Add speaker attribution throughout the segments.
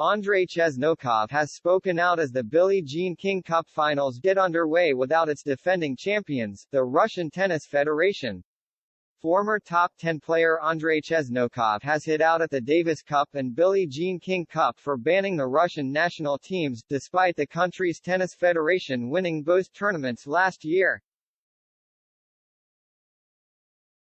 Speaker 1: Andrei Chesnokov has spoken out as the Billie Jean King Cup finals get underway without its defending champions, the Russian Tennis Federation. Former top 10 player Andrei Chesnokov has hit out at the Davis Cup and Billie Jean King Cup for banning the Russian national teams, despite the country's tennis federation winning both tournaments last year.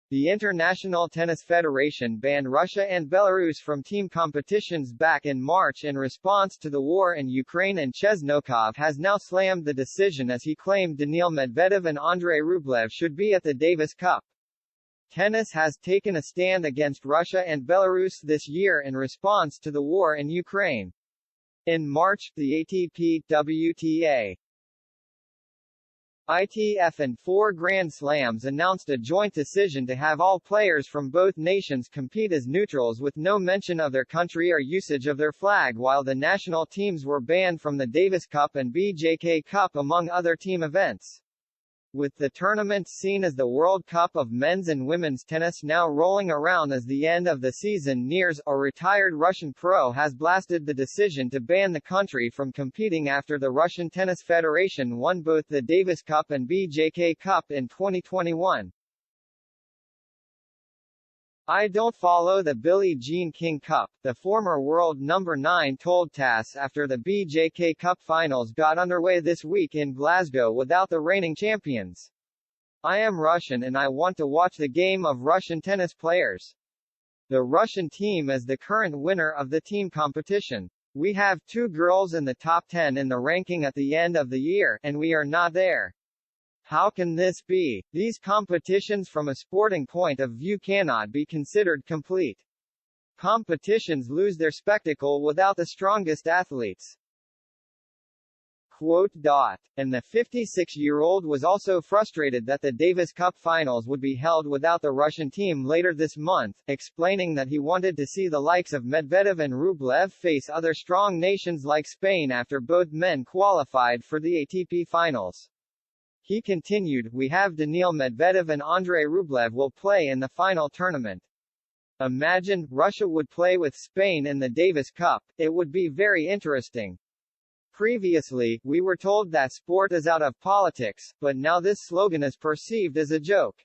Speaker 1: The International Tennis Federation banned Russia and Belarus from team competitions back in March in response to the war in Ukraine, and Chesnokov has now slammed the decision as he claimed Daniil Medvedev and Andrei Rublev should be at the Davis Cup. Tennis has taken a stand against Russia and Belarus this year in response to the war in Ukraine. In March, the ATP, WTA, ITF and 4 Grand Slams announced a joint decision to have all players from both nations compete as neutrals with no mention of their country or usage of their flag, while the national teams were banned from the Davis Cup and BJK Cup among other team events. With the tournaments seen as the World Cup of men's and women's tennis now rolling around as the end of the season nears, a retired Russian pro has blasted the decision to ban the country from competing after the Russian Tennis Federation won both the Davis Cup and BJK Cup in 2021. "I don't follow the Billie Jean King Cup," the former world number 9 told TASS after the BJK Cup finals got underway this week in Glasgow without the reigning champions. "I am Russian and I want to watch the game of Russian tennis players. The Russian team is the current winner of the team competition. We have 2 girls in the top 10 in the ranking at the end of the year, and we are not there. How can this be? These competitions from a sporting point of view cannot be considered complete. Competitions lose their spectacle without the strongest athletes." And the 56-year-old was also frustrated that the Davis Cup finals would be held without the Russian team later this month, explaining that he wanted to see the likes of Medvedev and Rublev face other strong nations like Spain after both men qualified for the ATP finals. He continued, "We have Daniil Medvedev and Andrei Rublev will play in the final tournament. Imagine, Russia would play with Spain in the Davis Cup, it would be very interesting. Previously, we were told that sport is out of politics, but now this slogan is perceived as a joke.